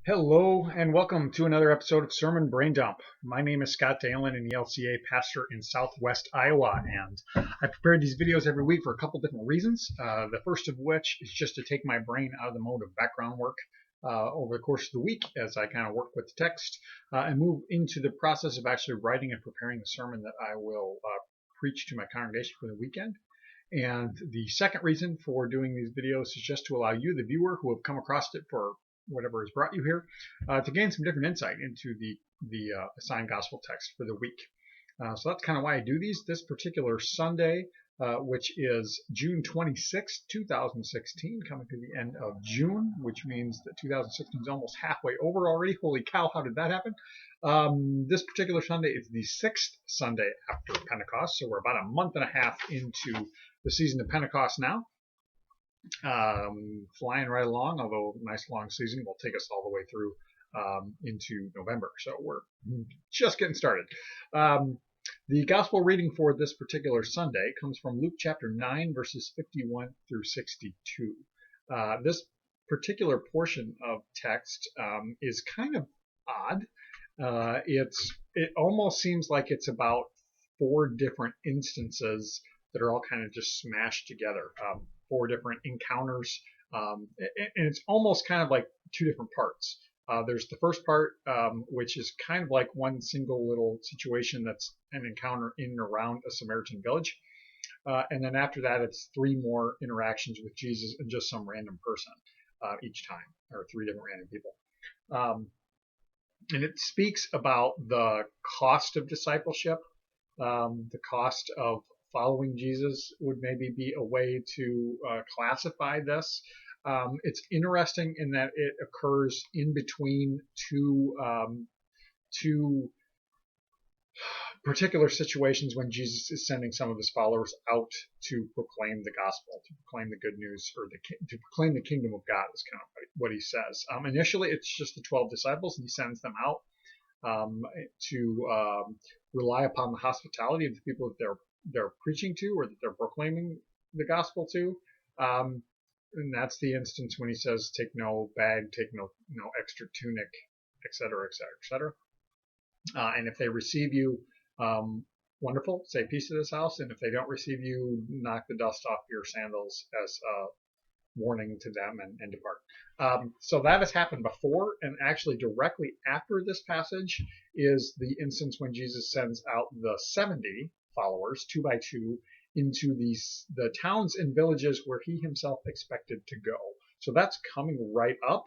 Hello and welcome to another episode of Sermon Braindump. My name is Scott Dalen, an ELCA pastor in Southwest Iowa, and I prepare these videos every week for a couple different reasons. The first of which is just to take my brain out of the mode of background work over the course of the week as I kind of work with the text and move into the process of actually writing and preparing the sermon that I will preach to my congregation for the weekend. And the second reason for doing these videos is just to allow you, the viewer, who have come across it for whatever has brought you here, to gain some different insight into the assigned gospel text for the week. So that's kind of why I do these. This particular Sunday, which is June 26, 2016, coming to the end of June, which means that 2016 is almost halfway over already. Holy cow, how did that happen? This particular Sunday is the sixth Sunday after Pentecost, so we're about a month and a half into the season of Pentecost now. Flying right along, although a nice long season will take us all the way through into November. So we're just getting started. The gospel reading for this particular Sunday comes from Luke chapter 9, verses 51 through 62. This particular portion of text is kind of odd. It almost seems like it's about four different instances that are all kind of just smashed together. Four different encounters, and it's almost kind of like two different parts. There's the first part, which is kind of like one single little situation that's an encounter in and around a Samaritan village. And then after that, it's three more interactions with Jesus and just some random person each time, or three different random people. And it speaks about the cost of discipleship, the cost of following Jesus would maybe be a way to classify this. It's interesting in that it occurs in between two particular situations when Jesus is sending some of his followers out to proclaim the gospel, to proclaim the good news, or to proclaim the kingdom of God is kind of what he says. Initially, it's just the 12 disciples, and he sends them out to rely upon the hospitality of the people that they're preaching to, or that they're proclaiming the gospel to. And that's the instance when he says, take no bag, take no extra tunic, etc., etc., etc. And if they receive you, wonderful, say peace to this house. And if they don't receive you, knock the dust off your sandals as a warning to them and depart. So that has happened before, and actually directly after this passage is the instance when Jesus sends out the 70 followers, 2 by 2, into the towns and villages where he himself expected to go. So that's coming right up,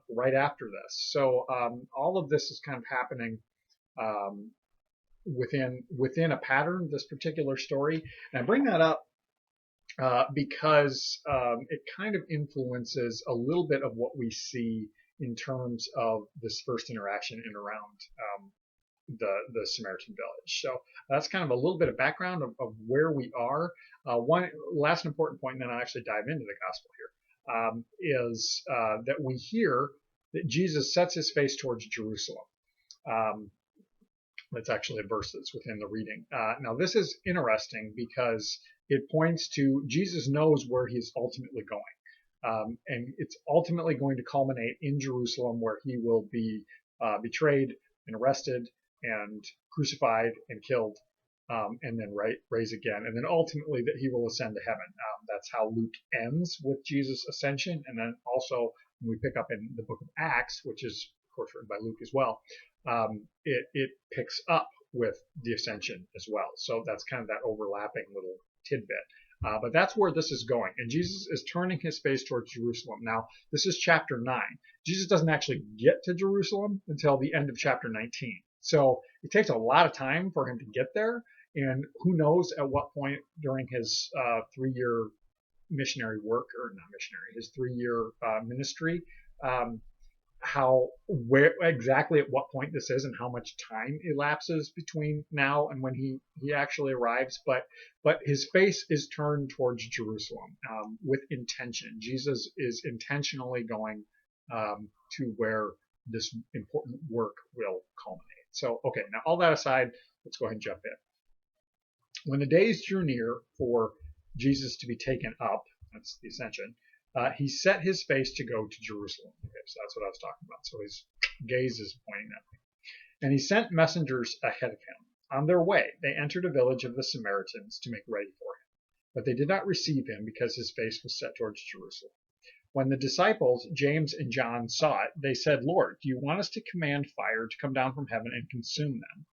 right after this. So all of this is kind of happening within a pattern, this particular story. And I bring that up because it kind of influences a little bit of what we see in terms of this first interaction in around the Samaritan village. So that's kind of a little bit of background of where we are. One last important point, and then I'll actually dive into the gospel here, is that we hear that Jesus sets his face towards Jerusalem. That's actually a verse that's within the reading. Now this is interesting because it points to Jesus knows where he's ultimately going. And it's ultimately going to culminate in Jerusalem, where he will be betrayed and arrested and crucified and killed, and then raise again, and then ultimately that he will ascend to heaven. That's how Luke ends with Jesus' ascension, and then also when we pick up in the book of Acts, which is of course written by Luke as well, it picks up with the ascension as well. So that's kind of that overlapping little tidbit. But that's where this is going. And Jesus is turning his face towards Jerusalem. Now, this is chapter 9. Jesus doesn't actually get to Jerusalem until the end of chapter 19. So it takes a lot of time for him to get there. And who knows at what point during his 3-year missionary work, or not missionary, his 3-year ministry, where exactly at what point this is and how much time elapses between now and when he actually arrives. But his face is turned towards Jerusalem with intention. Jesus is intentionally going to where this important work will culminate. So, okay, now all that aside, let's go ahead and jump in. When the days drew near for Jesus to be taken up, that's the ascension, he set his face to go to Jerusalem. Okay, so that's what I was talking about. So his gaze is pointing that way. And he sent messengers ahead of him. On their way, they entered a village of the Samaritans to make ready for him. But they did not receive him because his face was set towards Jerusalem. When the disciples, James and John, saw it, they said, Lord, do you want us to command fire to come down from heaven and consume them?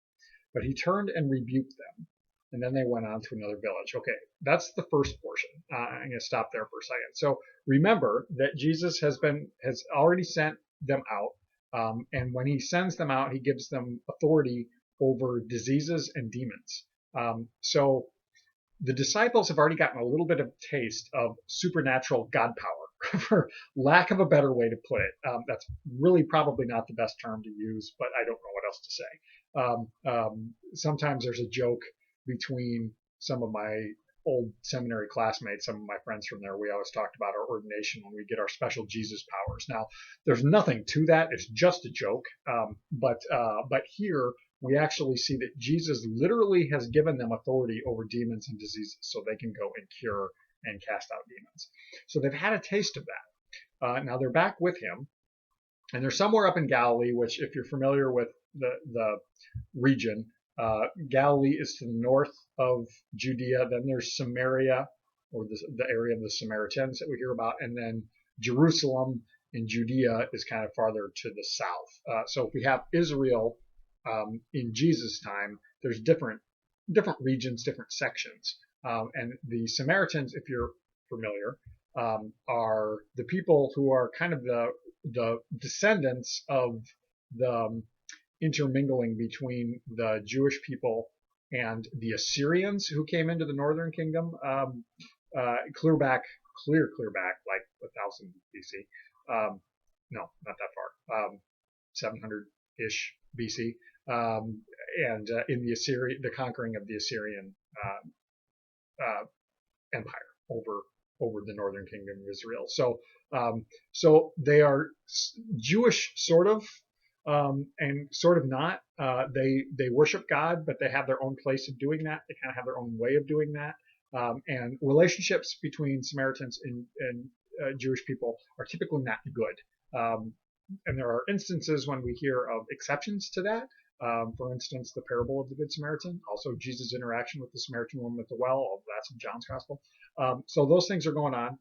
But he turned and rebuked them. And then they went on to another village. Okay, that's the first portion. I'm going to stop there for a second. So remember that Jesus has already sent them out. And when he sends them out, he gives them authority over diseases and demons. So the disciples have already gotten a little bit of taste of supernatural God power, for lack of a better way to put it. That's really probably not the best term to use, but I don't know what else to say. Sometimes there's a joke between some of my old seminary classmates, some of my friends from there. We always talked about our ordination when we get our special Jesus powers. Now, there's nothing to that. It's just a joke. But here we actually see that Jesus literally has given them authority over demons and diseases so they can go and cure and cast out demons. So they've had a taste of that. Now they're back with him, and they're somewhere up in Galilee, which if you're familiar with the region, Galilee is to the north of Judea. Then there's Samaria, or the area of the Samaritans that we hear about, and then Jerusalem in Judea is kind of farther to the south. So if we have Israel in Jesus' time, there's different regions, different sections. And the Samaritans, if you're familiar, are the people who are kind of the descendants of the intermingling between the Jewish people and the Assyrians who came into the northern kingdom clear back like 1000 BC. No, not that far. 700-ish BC. And in the conquering of the Assyrian empire over the northern kingdom of Israel. So they are Jewish, sort of, and sort of not. They worship God, but they have their own place of doing that. They kind of have their own way of doing that. And relationships between Samaritans and Jewish people are typically not good. And there are instances when we hear of exceptions to that. For instance, the parable of the Good Samaritan, also Jesus' interaction with the Samaritan woman at the well, all that's in John's Gospel. So those things are going on.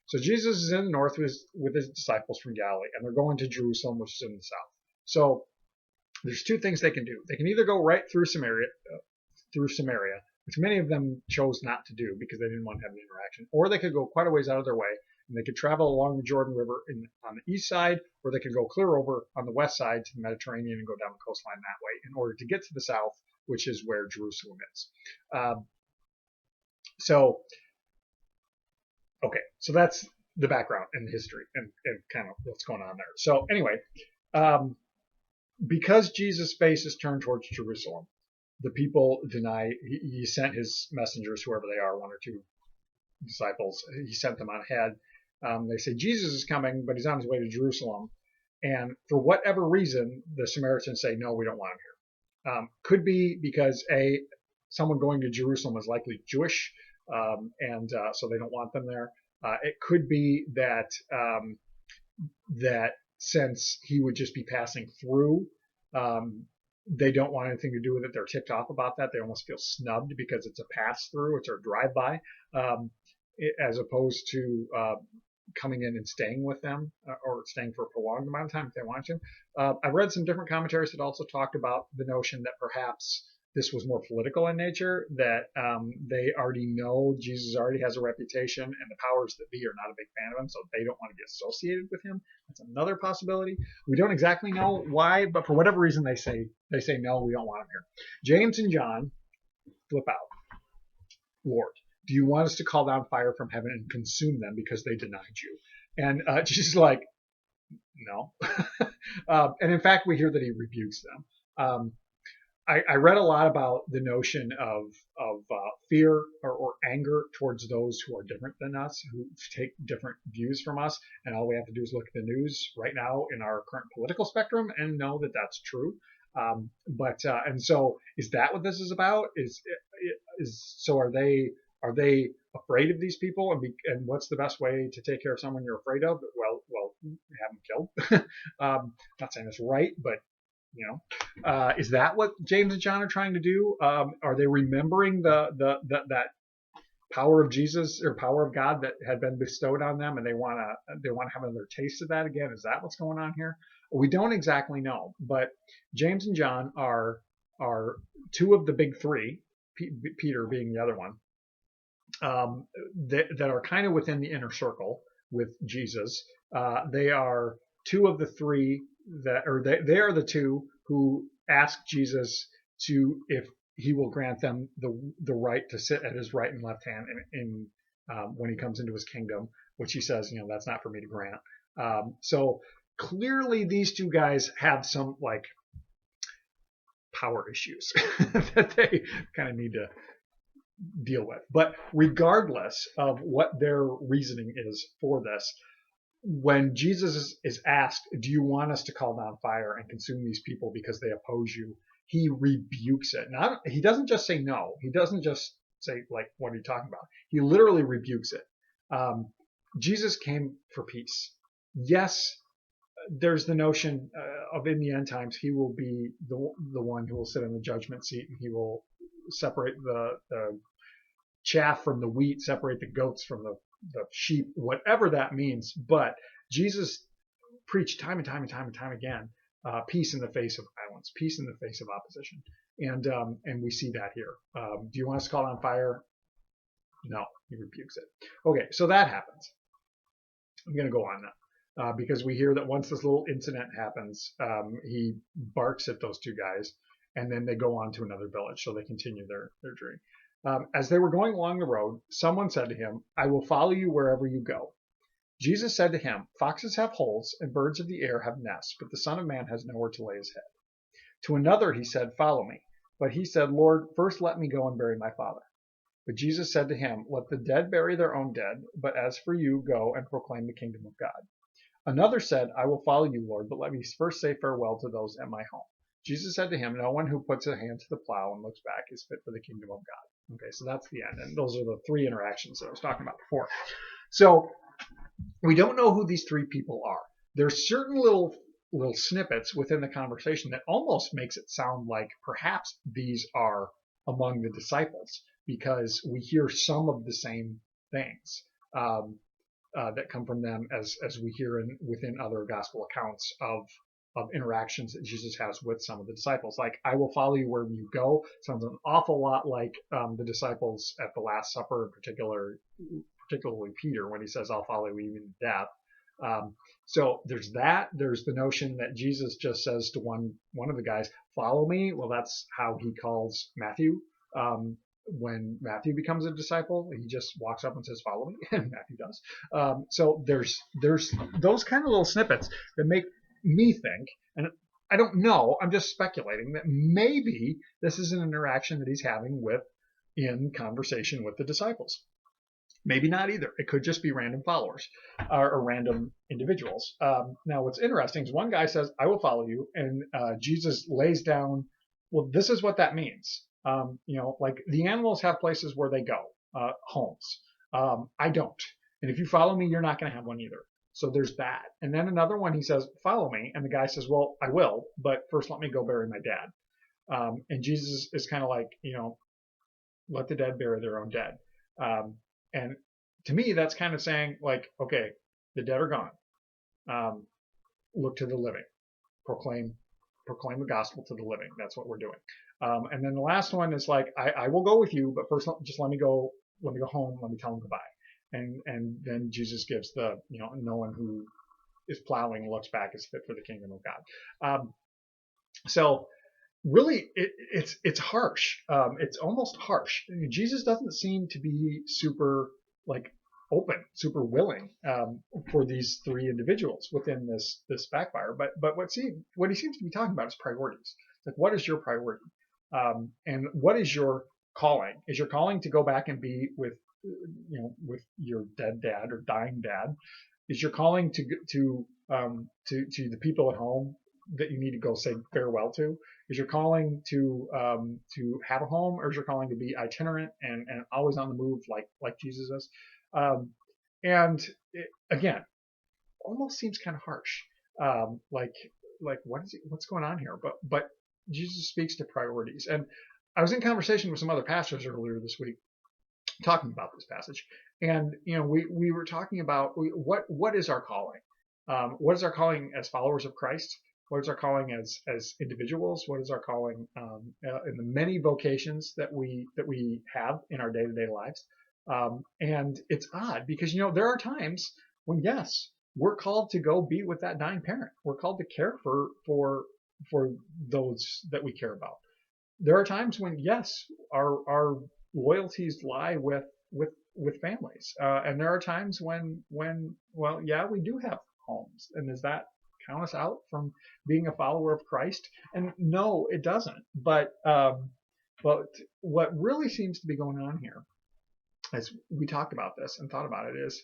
So Jesus is in the north with his disciples from Galilee, and they're going to Jerusalem, which is in the south. So there's two things they can do. They can either go right through Samaria, which many of them chose not to do because they didn't want to have an interaction, or they could go quite a ways out of their way, and they could travel along the Jordan River on the east side, or they could go clear over on the west side to the Mediterranean and go down the coastline that way in order to get to the south, which is where Jerusalem is. So that's the background and the history and kind of what's going on there. So anyway, because Jesus' face is turned towards Jerusalem, the people deny. He sent his messengers, whoever they are, one or two disciples. He sent them on ahead. They say Jesus is coming, but he's on his way to Jerusalem. And for whatever reason, the Samaritans say, no, we don't want him here. Could be because someone going to Jerusalem is likely Jewish, and so they don't want them there. It could be that that since he would just be passing through, they don't want anything to do with it. They're ticked off about that. They almost feel snubbed because it's a pass through, it's a drive by, as opposed to coming in and staying with them or staying for a prolonged amount of time if they want to. I've read some different commentaries that also talked about the notion that perhaps this was more political in nature, that they already know Jesus already has a reputation and the powers that be are not a big fan of him, so they don't want to be associated with him. That's another possibility. We don't exactly know why, but for whatever reason they say no, we don't want him here. James and John flip out. Lord, do you want us to call down fire from heaven and consume them because they denied you? And Jesus is like, no. And in fact, we hear that he rebukes them. I read a lot about the notion of fear or anger towards those who are different than us, who take different views from us, and all we have to do is look at the news right now in our current political spectrum and know that that's true. And so is that what this is about? So are they Are they afraid of these people? And what's the best way to take care of someone you're afraid of? Well, have them killed. Not saying it's right, but is that what James and John are trying to do? Are they remembering that power of Jesus or power of God that had been bestowed on them, and they want to have another taste of that again? Is that what's going on here? We don't exactly know, but James and John are two of the big three, Peter being the other one, that are kind of within the inner circle with Jesus. They are two of the three they are the two who ask Jesus if he will grant them the right to sit at his right and left hand in when he comes into his kingdom, which he says, that's not for me to grant. So clearly these two guys have some power issues that they kind of need to deal with. But regardless of what their reasoning is for this, when Jesus is asked, do you want us to call down fire and consume these people because they oppose you? He rebukes it. He doesn't just say no. He doesn't just say, what are you talking about? He literally rebukes it. Jesus came for peace. Yes, there's the notion of in the end times, he will be the one who will sit in the judgment seat, and he will separate the chaff from the wheat, separate the goats from the sheep, whatever that means. But Jesus preached time and time and time and time again, peace in the face of violence, peace in the face of opposition. And we see that here. Do you want us to call on fire? No, he rebukes it. Okay, so that happens. I'm going to go on now, because we hear that once this little incident happens, he barks at those two guys, and then they go on to another village, so they continue their journey. As they were going along the road, someone said to him, I will follow you wherever you go. Jesus said to him, foxes have holes and birds of the air have nests, but the Son of Man has nowhere to lay his head. To another he said, follow me. But he said, Lord, first let me go and bury my father. But Jesus said to him, let the dead bury their own dead, but as for you, go and proclaim the kingdom of God. Another said, I will follow you, Lord, but let me first say farewell to those at my home. Jesus said to him, no one who puts a hand to the plow and looks back is fit for the kingdom of God. Okay, so that's the end. And those are the three interactions that I was talking about before. So we don't know who these three people are. There's certain little snippets within the conversation that almost makes it sound like perhaps these are among the disciples, because we hear some of the same things that come from them as we hear within other gospel accounts of interactions that Jesus has with some of the disciples. Like, I will follow you wherever you go sounds an awful lot like the disciples at the Last Supper, particularly Peter, when he says, I'll follow you even to death. So there's that. There's the notion that Jesus just says to one of the guys, follow me. Well, that's how he calls Matthew. When Matthew becomes a disciple, he just walks up and says, follow me, and Matthew does. So there's those kind of little snippets that make me think, and I don't know, I'm just speculating, that maybe this is an interaction that he's having in conversation with the disciples. Maybe not either. It could just be random followers or random individuals. Now, what's interesting is one guy says, I will follow you, and Jesus lays down, well, this is what that means. Like the animals have places where they go, homes. I don't. And if you follow me, you're not going to have one either. So there's that. And then another one, he says, follow me. And the guy says, well, I will, but first let me go bury my dad. And Jesus is kind of like, let the dead bury their own dead. And to me, that's kind of saying, like, okay, the dead are gone. Look to the living. Proclaim the gospel to the living. That's what we're doing. And then the last one is like, I will go with you, but first just let me go home. Let me tell them goodbye. And then Jesus gives the, no one who is plowing and looks back is fit for the kingdom of God. So really, it's harsh. It's almost harsh. Jesus doesn't seem to be super open, super willing for these three individuals within this backfire. But what he seems to be talking about is priorities. Like, what is your priority? And what is your calling? Is your calling to go back and be with your dead dad or dying dad? Is your calling to the people at home that you need to go say farewell to? Is your calling to have a home, or is your calling to be itinerant and always on the move like Jesus is? And again, almost seems kind of harsh. Like what's going on here? But Jesus speaks to priorities. And I was in conversation with some other pastors earlier this week talking about this passage, and we were talking about what is our calling? What is our calling as followers of Christ? What is our calling as individuals? What is our calling in the many vocations that we have in our day-to-day lives? And it's odd because there are times when, yes, we're called to go be with that dying parent. We're called to care for those that we care about. There are times when, yes, our loyalties lie with families, and there are times when well, yeah, we do have homes. And does that count us out from being a follower of Christ? And no, it doesn't. But what really seems to be going on here, as we talked about this and thought about it, is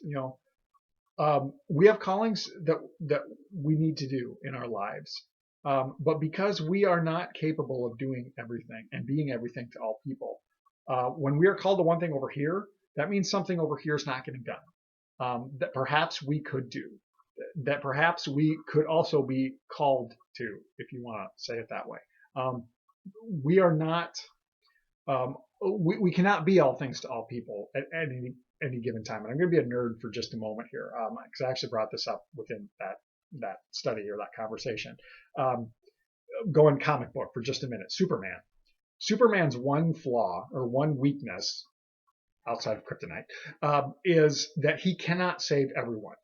we have callings that we need to do in our lives. But because we are not capable of doing everything and being everything to all people, when we are called to one thing over here, that means something over here is not getting done. That perhaps we could do, that perhaps we could also be called to, if you want to say it that way. We are not, we cannot be all things to all people at any given time. And I'm going to be a nerd for just a moment here, because I actually brought this up within that study or that conversation. Going comic book for just a minute. Superman's one flaw or one weakness outside of kryptonite is that he cannot save everyone.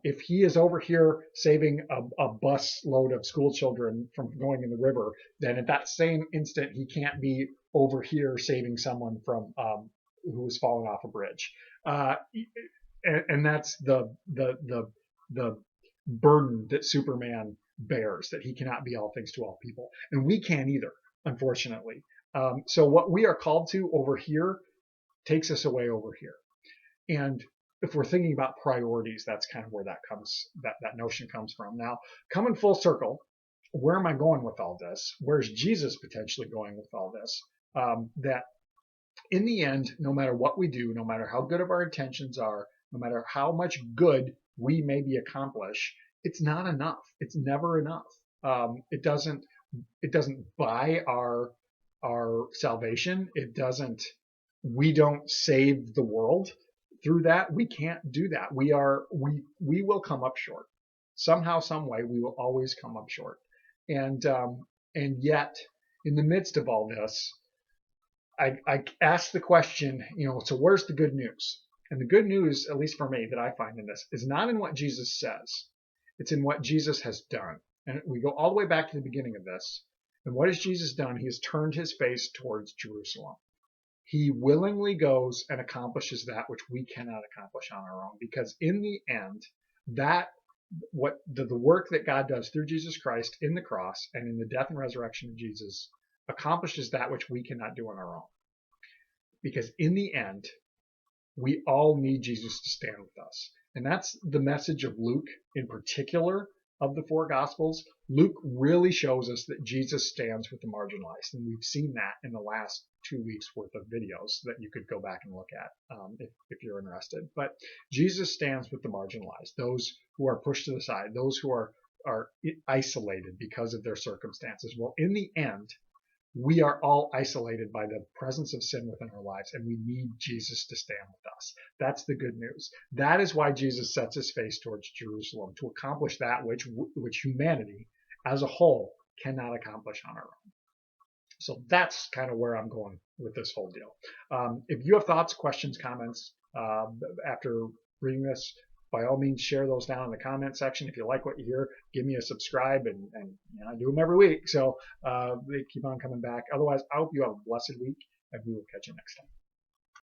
If he is over here saving a bus load of school children from going in the river, then at that same instant he can't be over here saving someone from who's fallen off a bridge. And that's the burden that Superman bears, that he cannot be all things to all people, and we can't either, unfortunately. So what we are called to over here takes us away over here. And if we're thinking about priorities, that's kind of where that notion comes from. Now, coming full circle, where am I going with all this? Where's Jesus potentially going with all this? That in the end, no matter what we do, no matter how good of our intentions are, no matter how much good we maybe accomplish, it's not enough. It's never enough. It doesn't buy our salvation. We don't save the world through that. We can't do that. We will come up short. Somehow, some way, we will always come up short. And yet, in the midst of all this, I ask the question, so where's the good news? And the good news, at least for me, that I find in this, is not in what Jesus says. It's in what Jesus has done. And we go all the way back to the beginning of this. And what has Jesus done? He has turned his face towards Jerusalem. He willingly goes and accomplishes that which we cannot accomplish on our own. Because in the end, the work that God does through Jesus Christ in the cross and in the death and resurrection of Jesus accomplishes that which we cannot do on our own. Because in the end, we all need Jesus to stand with us. And that's the message of Luke in particular of the four Gospels. Luke really shows us that Jesus stands with the marginalized. And we've seen that in the last 2 weeks worth of videos that you could go back and look at if you're interested. But Jesus stands with the marginalized, those who are pushed to the side, those who are isolated because of their circumstances. Well, in the end, we are all isolated by the presence of sin within our lives, and we need Jesus to stand with us. That's the good news. That is why Jesus sets his face towards Jerusalem, to accomplish that which humanity as a whole cannot accomplish on our own. So that's kind of where I'm going with this whole deal. If you have thoughts, questions, comments after reading this, by all means, share those down in the comment section. If you like what you hear, give me a subscribe, and I do them every week. So they keep on coming back. Otherwise, I hope you have a blessed week, and we will catch you next time.